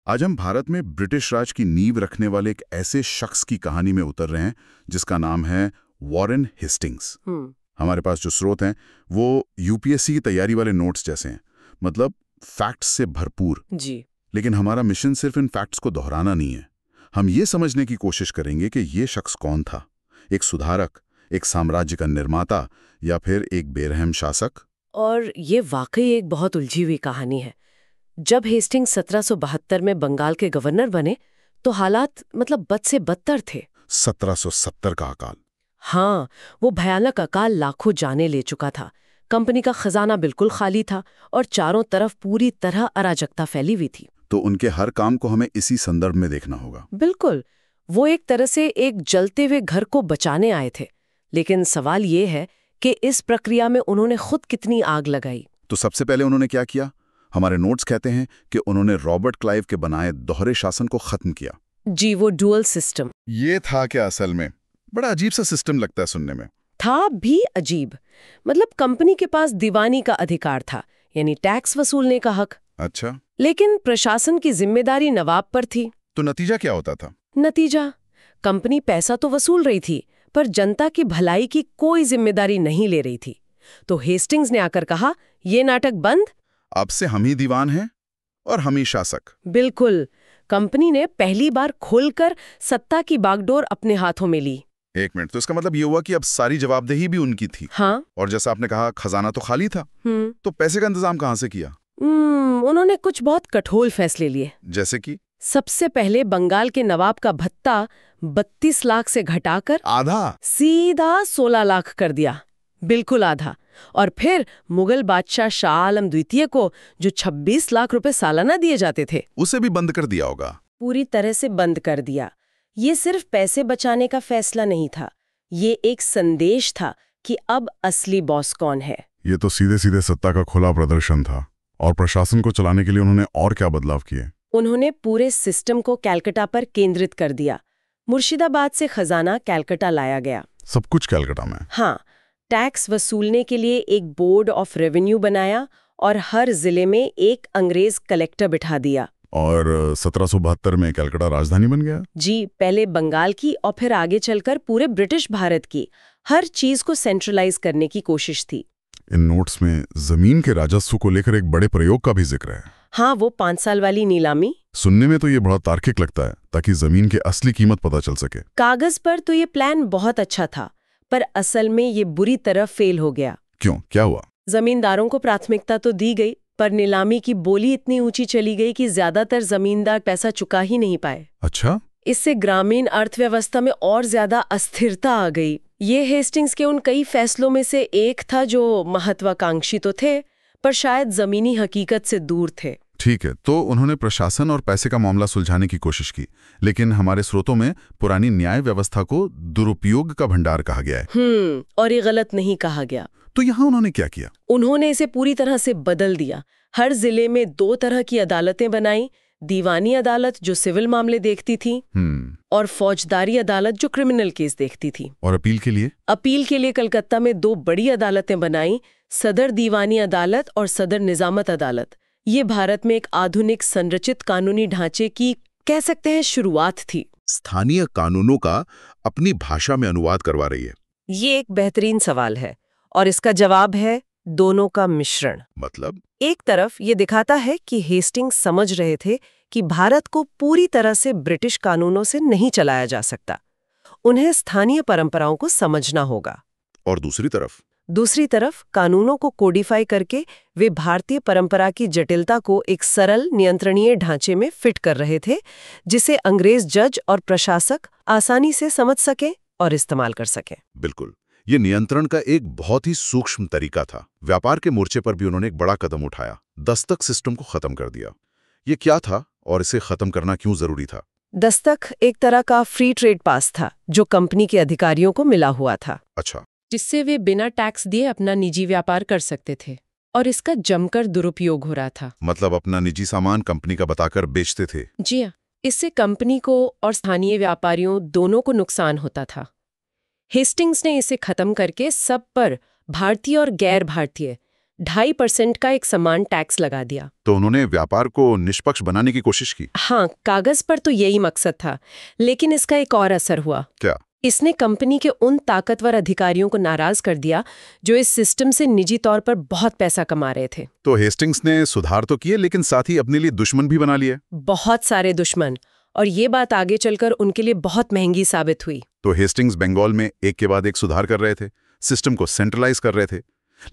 आज हम भारत में ब्रिटिश राज की नींव रखने वाले एक ऐसे शख्स की कहानी में उतर रहे हैं जिसका नाम है वॉरेन हेस्टिंग्स। हमारे पास जो स्रोत हैं वो यूपीएससी की तैयारी वाले नोट्स जैसे हैं, मतलब फैक्ट्स से भरपूर जी। लेकिन हमारा मिशन सिर्फ इन फैक्ट्स को दोहराना नहीं है। हम ये समझने की कोशिश करेंगे कि ये शख्स कौन था, एक सुधारक, एक साम्राज्य का निर्माता या फिर एक बेरहम शासक। और ये वाकई एक बहुत उलझी हुई कहानी है। जब हेस्टिंग्स 1772 में बंगाल के गवर्नर बने तो हालात बद से बदतर थे। 1770 का अकाल। हाँ, वो भयानक अकाल लाखों जाने ले चुका था। कंपनी का खजाना बिल्कुल खाली था और चारों तरफ पूरी तरह अराजकता फैली हुई थी। तो उनके हर काम को हमें इसी संदर्भ में देखना होगा। बिल्कुल, वो एक तरह से एक जलते हुए घर को बचाने आए थे। लेकिन सवाल ये है कि इस प्रक्रिया में उन्होंने खुद कितनी आग लगाई। तो सबसे पहले उन्होंने क्या किया? हमारे नोट्स कहते हैं कि उन्होंने रॉबर्ट क्लाइव के बनाए दोहरे शासन को खत्म किया। जी, वो डुअल सिस्टम। ये था क्या असल में? बड़ा अजीब सा सिस्टम लगता है सुनने में। था भी अजीब। कंपनी के पास दीवानी का अधिकार था, यानी टैक्स वसूलने का हक। अच्छा, लेकिन प्रशासन की जिम्मेदारी नवाब पर थी। तो नतीजा क्या होता था? नतीजा, कंपनी पैसा तो वसूल रही थी पर जनता की भलाई की कोई जिम्मेदारी नहीं ले रही थी। तो हेस्टिंग्स ने आकर कहा, ये नाटक बंद। अब से हम ही दीवान हैं और हम ही शासक। बिल्कुल। कंपनी ने पहली बार खुलकर सत्ता की बागडोर अपने हाथों में ली। एक मिनट, तो इसका मतलब ये हुआ कि अब सारी जवाबदेही भी उनकी थी। हाँ। और जैसा आपने कहा खजाना तो खाली था, तो पैसे का इंतजाम कहाँ से किया? उन्होंने कुछ बहुत कठोर फैसले लिए। जैसे कि? सबसे पहले बंगाल के नवाब का भत्ता 32 लाख से घटाकर आधा, सीधा 16 लाख कर दिया। बिल्कुल आधा। और फिर मुगल बादशाह शाह आलम द्वितीय को जो 26 लाख रुपए सालाना दिए जाते थे, उसे भी बंद कर दिया होगा। पूरी तरह से बंद कर दिया। ये सिर्फ पैसे बचाने का फैसला नहीं था, ये एक संदेश था कि अब असली बॉस कौन है। ये तो सीधे सीधे सत्ता का खुला प्रदर्शन था। और प्रशासन को चलाने के लिए उन्होंने और क्या बदलाव किए? उन्होंने पूरे सिस्टम को कलकत्ता पर केंद्रित कर दिया। मुर्शिदाबाद से खजाना कलकत्ता लाया गया। सब कुछ कलकत्ता में? हाँ। टैक्स वसूलने के लिए एक बोर्ड ऑफ रेवेन्यू बनाया और हर जिले में एक अंग्रेज कलेक्टर बिठा दिया। और 1772 में कलकत्ता राजधानी बन गया? जी, पहले बंगाल की और फिर आगे चलकर पूरे ब्रिटिश भारत की हर चीज को सेंट्रलाइज करने की कोशिश थी। इन नोट्स में जमीन के राजस्व को लेकर एक बड़े प्रयोग का भी जिक्र है। हाँ, वो 5 साल वाली नीलामी। सुनने में तो ये बड़ा तार्किक लगता है, ताकि जमीन की असली कीमत पता चल सके। कागज पर तो ये प्लान बहुत अच्छा था, पर असल में ये बुरी तरह फेल हो गया। क्यों, क्या हुआ? जमींदारों को प्राथमिकता तो दी गई, पर नीलामी की बोली इतनी ऊंची चली गई कि ज्यादातर जमींदार पैसा चुका ही नहीं पाए। अच्छा। इससे ग्रामीण अर्थव्यवस्था में और ज्यादा अस्थिरता आ गई। ये हेस्टिंग्स के उन कई फैसलों में से एक था जो महत्वाकांक्षी तो थे, पर शायद जमीनी हकीकत से दूर थे। ठीक है, तो उन्होंने प्रशासन और पैसे का मामला सुलझाने की कोशिश की, लेकिन हमारे स्रोतों में पुरानी न्याय व्यवस्था को दुरुपयोग का भंडार कहा गया है। और ये गलत नहीं कहा गया। तो यहाँ उन्होंने क्या किया? उन्होंने इसे पूरी तरह से बदल दिया। हर जिले में 2 तरह की अदालतें बनाई, दीवानी अदालत जो सिविल मामले देखती थी, और फौजदारी अदालत जो क्रिमिनल केस देखती थी। और अपील के लिए? अपील के लिए कलकत्ता में 2 बड़ी अदालतें बनाई, सदर दीवानी अदालत और सदर निजामत अदालत। ये भारत में एक आधुनिक संरचित कानूनी ढांचे की, कह सकते हैं, शुरुआत थी। स्थानीय कानूनों का अपनी भाषा में अनुवाद करवा रही है। ये एक बेहतरीन सवाल है और इसका जवाब है दोनों का मिश्रण। मतलब? एक तरफ ये दिखाता है कि हेस्टिंग्स समझ रहे थे कि भारत को पूरी तरह से ब्रिटिश कानूनों से नहीं चलाया जा सकता, उन्हें स्थानीय परंपराओं को समझना होगा। और दूसरी तरफ कानूनों को कोडिफाई करके वे भारतीय परंपरा की जटिलता को एक सरल नियंत्रणीय ढांचे में फिट कर रहे थे, जिसे अंग्रेज जज और प्रशासक आसानी से समझ सके और इस्तेमाल कर सके। बिल्कुल, ये नियंत्रण का एक बहुत ही सूक्ष्म तरीका था। व्यापार के मोर्चे पर भी उन्होंने एक बड़ा कदम उठाया, दस्तक सिस्टम को खत्म कर दिया। ये क्या था और इसे खत्म करना क्यों जरूरी था? दस्तक एक तरह का फ्री ट्रेड पास था जो कंपनी के अधिकारियों को मिला हुआ था। अच्छा। जिससे वे बिना टैक्स दिए अपना निजी व्यापार कर सकते थे, और इसका जमकर दुरुपयोग हो रहा था। मतलब अपना निजी सामान कंपनी का बताकर बेचते थे? जी हाँ, इससे कंपनी को और स्थानीय व्यापारियों दोनों को नुकसान होता था। हेस्टिंग्स ने इसे खत्म करके सब पर, भारतीय और गैर भारतीय, 2.5% का एक समान टैक्स लगा दिया। तो उन्होंने व्यापार को निष्पक्ष बनाने की कोशिश की। हाँ, कागज पर तो यही मकसद था, लेकिन इसका एक और असर हुआ। क्या? इसने कंपनी के उन ताकतवर अधिकारियों को नाराज कर दिया जो इस सिस्टम से निजी तौर पर बहुत पैसा कमा रहे थे। तो हेस्टिंग्स ने सुधार तो किए, लेकिन साथ ही अपने लिए दुश्मन भी बना लिए। बहुत सारे दुश्मन, और ये बात आगे चलकर उनके लिए बहुत महंगी साबित हुई। तो हेस्टिंग्स बंगाल में एक के बाद एक सुधार कर रहे थे, सिस्टम को सेंट्रलाइज कर रहे थे,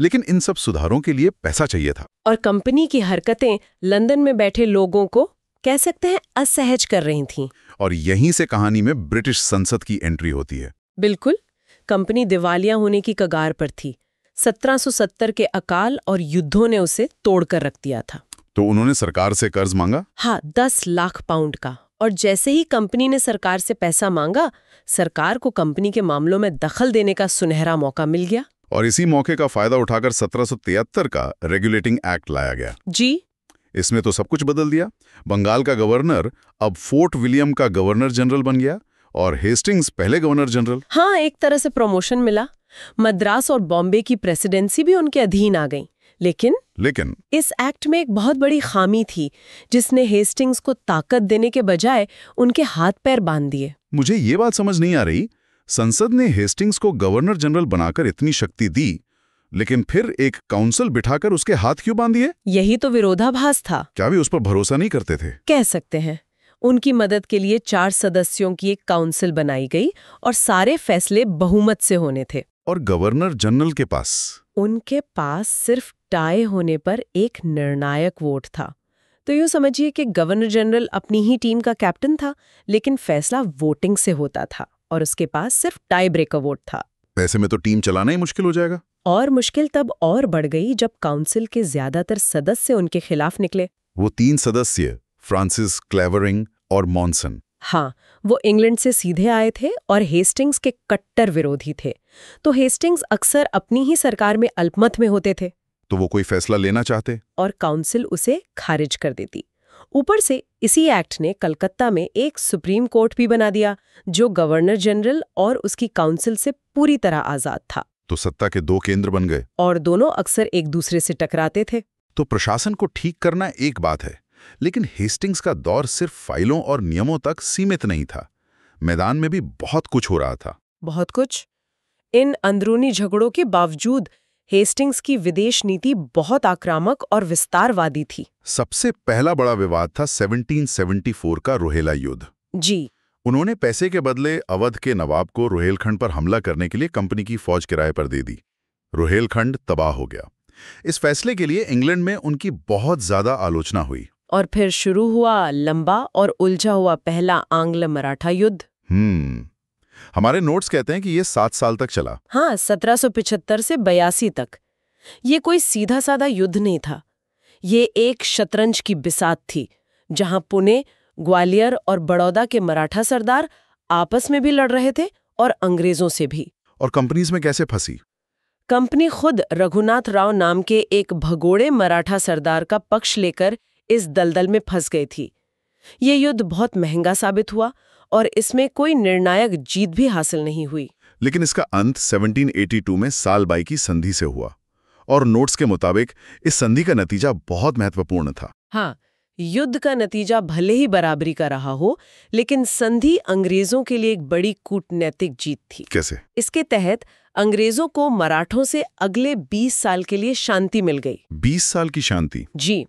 लेकिन इन सब सुधारों के लिए पैसा चाहिए था। और कंपनी की हरकतें लंदन में बैठे लोगों को, कह सकते हैं, असहज कर रही थीं। और यहीं से कहानी में ब्रिटिश संसद की एंट्री होती है। बिल्कुल, कंपनी दिवालिया होने की कगार पर थी। 1770 के अकाल और युद्धों ने उसे तोड़कर रख दिया था। तो उन्होंने सरकार से कर्ज मांगा। हाँ, 10 लाख पाउंड का। और जैसे ही कंपनी ने सरकार से पैसा मांगा, सरकार को कंपनी के मामलों में दखल देने का सुनहरा मौका मिल गया। और इसी मौके का फायदा उठाकर 1773 का रेगुलेटिंग एक्ट लाया गया। जी, इसमें तो सब कुछ बदल दिया। बंगाल का गवर्नर अब फोर्ट विलियम का गवर्नर जनरल बन गया और हेस्टिंग्स पहले गवर्नर जनरल। हाँ, एक तरह से प्रमोशन मिला। मद्रास और बॉम्बे की प्रेसिडेंसी भी उनके अधीन आ गई। लेकिन इस एक्ट में एक बहुत बड़ी खामी थी, जिसने हेस्टिंग्स को ताकत देने के बजाय उनके हाथ पैर बांध दिए। मुझे ये बात समझ नहीं आ रही, संसद ने हेस्टिंग्स को गवर्नर जनरल बनाकर इतनी शक्ति दी, लेकिन फिर एक काउंसिल बिठाकर उसके हाथ क्यों बांध दिए? यही तो विरोधाभास था। क्या वे उस पर भरोसा नहीं करते थे? कह सकते हैं। उनकी मदद के लिए 4 सदस्यों की एक काउंसिल बनाई गई और सारे फैसले बहुमत से होने थे। और गवर्नर जनरल के पास? उनके पास सिर्फ टाई होने पर एक निर्णायक वोट था। तो यूं समझिए कि गवर्नर जनरल अपनी ही टीम का कैप्टन था, लेकिन फैसला वोटिंग से होता था और उसके पास सिर्फ टाई ब्रेकर वोट था। ऐसे में तो टीम चलाना ही मुश्किल हो जाएगा। और मुश्किल तब और बढ़ गई जब काउंसिल के ज्यादातर सदस्य उनके खिलाफ निकले। वो 3 सदस्य, फ्रांसिस, क्लेवरिंग और मॉनसन। हाँ, वो इंग्लैंड से सीधे आए थे और हेस्टिंग्स के कट्टर विरोधी थे। तो हेस्टिंग्स अक्सर अपनी ही सरकार में अल्पमत में होते थे। तो वो कोई फैसला लेना चाहते और काउंसिल उसे खारिज कर देती। ऊपर से इसी एक्ट ने कलकत्ता में एक सुप्रीम कोर्ट भी बना दिया, जो गवर्नर जनरल और उसकी काउंसिल से पूरी तरह आजाद था। तो सत्ता के 2 केंद्र बन गए और दोनों अक्सर एक दूसरे से टकराते थे। तो प्रशासन को ठीक करना एक बात है, लेकिन हेस्टिंग्स का दौर सिर्फ फाइलों और नियमों तक सीमित नहीं था। मैदान में भी बहुत कुछ हो रहा था। बहुत कुछ। इन अंदरूनी झगड़ों के बावजूद हेस्टिंग्स की विदेश नीति बहुत आक्रामक और विस्तारवादी थी। सबसे पहला बड़ा विवाद था 1774 का रोहेला युद्ध। जी, उन्होंने पैसे के बदले अवध के नवाब को रोहेलखंड पर हमला करने के लिए कंपनी की फौज किराए पर दे दी। रोहेलखंड तबाह हो गया। इस फैसले के लिए इंग्लैंड में उनकी बहुत ज्यादा आलोचना हुई। और फिर शुरू हुआ लंबा और उलझा हुआ पहला आंग्ल मराठा युद्ध। हमारे नोट्स कहते हैं कि ये 7 साल तक चला। हाँ, 1775 से 82 तक। ये कोई सीधा साधा युद्ध नहीं था। ये एक शतरंज की बिसात थी, जहां पुणे, ग्वालियर और बड़ौदा के मराठा सरदार आपस में भी लड़ रहे थे और अंग्रेजों से भी। और कंपनीज में कैसे फंसी? कंपनी खुद रघुनाथ राव नाम के एक भगोड़े मराठा सरदार का पक्ष लेकर इस दलदल में फंस गई थी। ये युद्ध बहुत महंगा साबित हुआ और इसमें कोई निर्णायक जीत भी हासिल नहीं हुई। लेकिन इसका अंत 1782 में सालबाई की संधि से हुआ, और नोट्स के मुताबिक इस संधि का नतीजा बहुत महत्वपूर्ण था। हाँ, युद्ध का नतीजा भले ही बराबरी का रहा हो, लेकिन संधि अंग्रेजों के लिए एक बड़ी कूटनैतिक जीत थी। कैसे? इसके तहत अंग्रेजों को मराठों से अगले 20 साल के लिए शांति मिल गई। 20 साल की शांति? जी,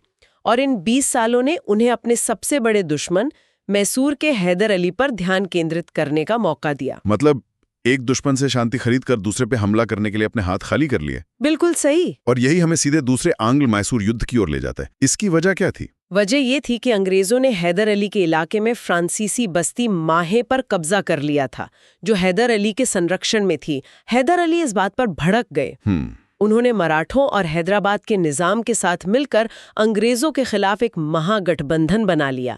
और इन 20 सालों ने उन्हें अपने सबसे बड़े दुश्मन मैसूर के हैदर अली पर ध्यान केंद्रित करने का मौका दिया। मतलब एक दुश्मन से शांति खरीदकर दूसरे पे हमला करने के लिए अपने हाथ खाली कर लिए। बिल्कुल सही। और यही हमें सीधे दूसरे आंग्ल मैसूर युद्ध की ओर ले जाता है। इसकी वजह क्या थी? वजह ये थी कि अंग्रेजों ने हैदर अली के इलाके में फ्रांसीसी बस्ती माहे पर कब्जा कर लिया था, जो हैदर अली के संरक्षण में थी। हैदर अली इस बात पर भड़क गए। उन्होंने मराठों और हैदराबाद के निजाम के साथ मिलकर अंग्रेजों के खिलाफ एक महागठबंधन बना लिया।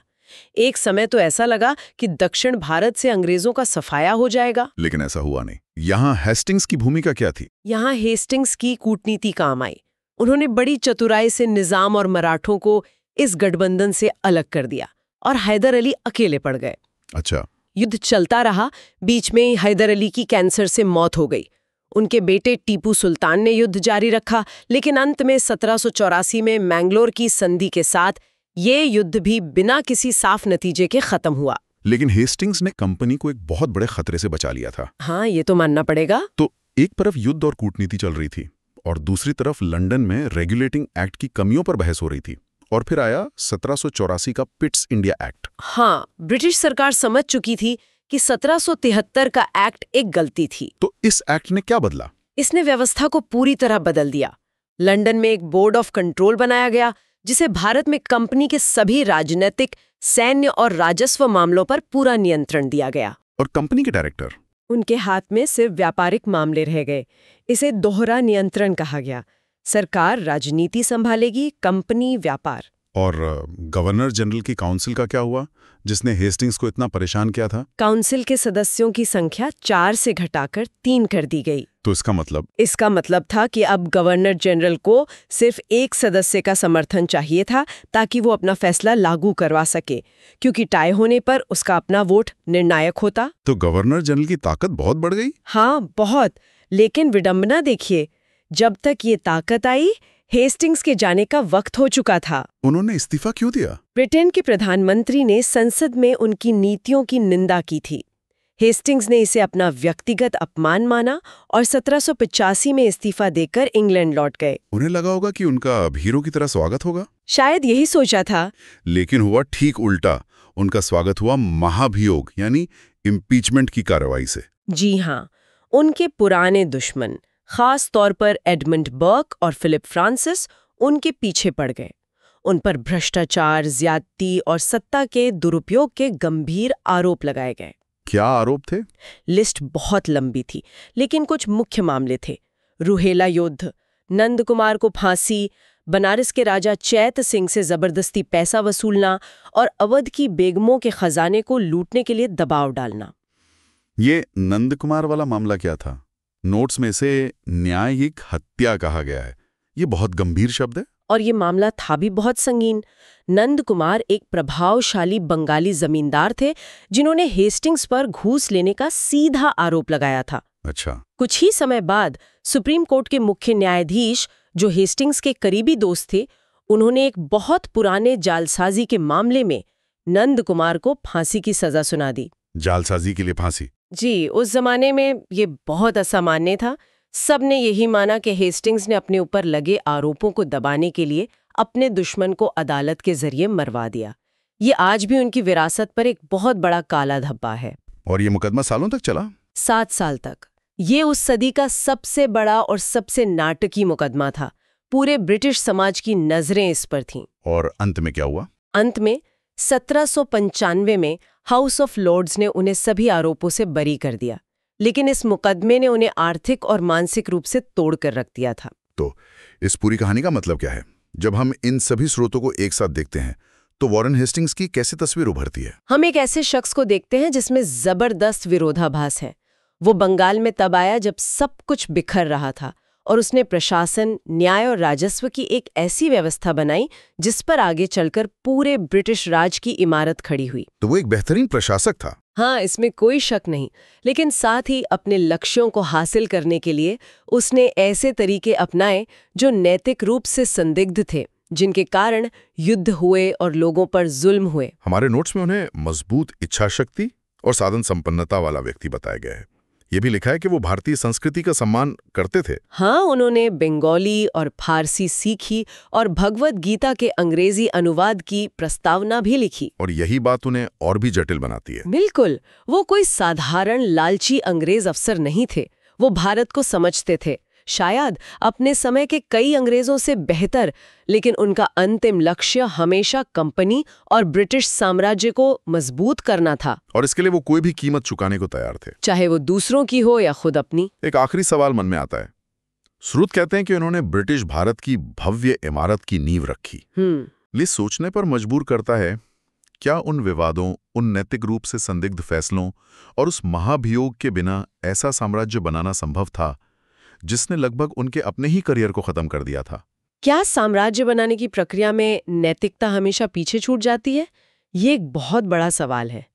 एक समय तो ऐसा लगा कि दक्षिण भारत से अंग्रेजों का सफाया हो जाएगा। लेकिन ऐसा हुआ नहीं। यहाँ हेस्टिंग्स की भूमिका क्या थी? यहाँ हेस्टिंग्स की कूटनीति काम आई। उन्होंने बड़ी चतुराई से निजाम और मराठों को इस गठबंधन से अलग कर दिया और हैदर अली अकेले पड़ गए। अच्छा। युद्ध चलता रहा। बीच में हैदर अली की कैंसर से मौत हो गई। उनके बेटे टीपू सुल्तान ने युद्ध जारी रखा, लेकिन अंत में 1784 में मैंगलोर की संधि के साथ ये युद्ध भी बिना किसी साफ नतीजे के खत्म हुआ। लेकिन हेस्टिंग्स ने कंपनी को एक बहुत बड़े खतरे से बचा लिया था। हाँ, ये तो मानना पड़ेगा। तो एक तरफ युद्ध और कूटनीति चल रही थी और दूसरी तरफ लंदन में रेगुलेटिंग एक्ट की कमियों पर बहस हो रही थी। और फिर आया 1784 का पिट्स इंडिया एक्ट। हाँ, ब्रिटिश सरकार समझ चुकी थी कि 1773 का एक्ट एक गलती थी। तो इस एक्ट ने क्या बदला? इसने व्यवस्था को पूरी तरह बदल दिया। लंदन में एक बोर्ड ऑफ कंट्रोल बनाया गया, जिसे भारत में कंपनी के सभी राजनीतिक, सैन्य और राजस्व मामलों पर पूरा नियंत्रण दिया गया। और कंपनी के डायरेक्टर? उनके हाथ में सिर्फ व्यापारिक मामले रह गए। इसे दोहरा नियंत्रण कहा गया। सरकार राजनीति संभालेगी, कंपनी व्यापार। और गवर्नर जनरल की काउंसिल का क्या हुआ, जिसने हेस्टिंग्स को इतना परेशान किया था? काउंसिल के सदस्यों की संख्या 4 से घटाकर 3 कर दी गई। तो इसका मतलब था कि अब गवर्नर जनरल को सिर्फ एक सदस्य का समर्थन चाहिए था ताकि वो अपना फैसला लागू करवा सके, क्योंकि टाई होने पर उसका अपना वोट निर्णायक होता। तो गवर्नर जनरल की ताकत बहुत बढ़ गई। हाँ, बहुत। लेकिन विडंबना देखिए, जब तक ये ताकत आई, हेस्टिंग्स के जाने का वक्त हो चुका था। उन्होंने इस्तीफा क्यों दिया? ब्रिटेन के प्रधानमंत्री ने संसद में उनकी नीतियों की निंदा की थी। हेस्टिंग्स ने इसे अपना व्यक्तिगत अपमान माना और 1785 में इस्तीफा देकर इंग्लैंड लौट गए। उन्हें लगा होगा कि उनका हीरो की तरह स्वागत होगा। शायद यही सोचा था। लेकिन हुआ ठीक उल्टा। उनका स्वागत हुआ महाभियोग यानी इम्पीचमेंट की कार्रवाई से। जी हाँ, उनके पुराने दुश्मन, खास तौर पर एडमंड बर्क और फिलिप फ्रांसिस, उनके पीछे पड़ गए। उन पर भ्रष्टाचार, ज्यादती और सत्ता के दुरुपयोग के गंभीर आरोप लगाए गए। क्या आरोप थे? लिस्ट बहुत लंबी थी, लेकिन कुछ मुख्य मामले थे। रुहेला युद्ध, नंद कुमार को फांसी, बनारस के राजा चैत सिंह से जबरदस्ती पैसा वसूलना और अवध की बेगमों के खजाने को लूटने के लिए दबाव डालना। ये नंद कुमार वाला मामला क्या था? नोट्स में इसे न्यायिक हत्या कहा गया है। ये बहुत गंभीर शब्द है। और ये मामला था भी बहुत संगीन। नंद कुमार एक प्रभावशाली बंगाली जमींदार थे, जिन्होंने हेस्टिंग्स पर घूस लेने का सीधा आरोप लगाया था। अच्छा। कुछ ही समय बाद सुप्रीम कोर्ट के मुख्य न्यायाधीश, जो हेस्टिंग्स के करीबी दोस्त थे, उन्होंने एक बहुत पुराने जालसाजी के मामले में नंद कुमार को फांसी की सजा सुना दी। जालसाजी के लिए फांसी? जी, उस जमाने में ये बहुत असामान्य था। सबने यही माना कि हेस्टिंग्स ने अपने ऊपर लगे आरोपों को दबाने के लिए अपने दुश्मन को अदालत के जरिए मरवा दिया। ये आज भी उनकी विरासत पर एक बहुत बड़ा काला धब्बा है। और ये मुकदमा सालों तक चला? 7 साल तक। ये उस सदी का सबसे बड़ा और सबसे नाटकीय मुकदमा था। पूरे ब्रिटिश समाज की नजरें इस पर थीं। और अंत में क्या हुआ? अंत में 1795 में हाउस ऑफ लॉर्ड्स ने उन्हें सभी आरोपों से बरी कर दिया, लेकिन इस मुकदमे ने उन्हें आर्थिक और मानसिक रूप से तोड़ कर रख दिया था। तो इस पूरी कहानी का मतलब क्या है? जब हम इन सभी स्रोतों को एक साथ देखते हैं तो वॉरेन हेस्टिंग्स की कैसी तस्वीर उभरती है? हम एक ऐसे शख्स को देखते हैं जिसमें जबरदस्त विरोधाभास है। वो बंगाल में तब आया जब सब कुछ बिखर रहा था, और उसने प्रशासन, न्याय और राजस्व की एक ऐसी व्यवस्था बनाई जिस पर आगे चलकर पूरे ब्रिटिश राज की इमारत खड़ी हुई। तो वो एक बेहतरीन प्रशासक था। हाँ, इसमें कोई शक नहीं। लेकिन साथ ही अपने लक्ष्यों को हासिल करने के लिए उसने ऐसे तरीके अपनाए जो नैतिक रूप से संदिग्ध थे, जिनके कारण युद्ध हुए और लोगों पर जुल्म हुए। हमारे नोट्स में उन्हें मजबूत इच्छा शक्ति और साधन संपन्नता वाला व्यक्ति बताया गया है। ये भी लिखा है कि वो भारतीय संस्कृति का सम्मान करते थे। हाँ, उन्होंने बंगाली और फारसी सीखी और भगवद गीता के अंग्रेजी अनुवाद की प्रस्तावना भी लिखी। और यही बात उन्हें और भी जटिल बनाती है। बिल्कुल, वो कोई साधारण लालची अंग्रेज अफसर नहीं थे। वो भारत को समझते थे, शायद अपने समय के कई अंग्रेजों से बेहतर, लेकिन उनका अंतिम लक्ष्य हमेशा कंपनी और ब्रिटिश साम्राज्य को मजबूत करना था। और इसके लिए वो कोई भी कीमत चुकाने को तैयार थे, चाहे वो दूसरों की हो या खुद अपनी। एक आखिरी सवाल मन में आता है। स्रोत कहते हैं कि उन्होंने ब्रिटिश भारत की भव्य इमारत की नींव रखी। ये सोचने पर मजबूर करता है, क्या उन विवादों, उन नैतिक रूप से संदिग्ध फैसलों और उस महाभियोग के बिना ऐसा साम्राज्य बनाना संभव था जिसने लगभग उनके अपने ही करियर को खत्म कर दिया था? क्या साम्राज्य बनाने की प्रक्रिया में नैतिकता हमेशा पीछे छूट जाती है? ये एक बहुत बड़ा सवाल है।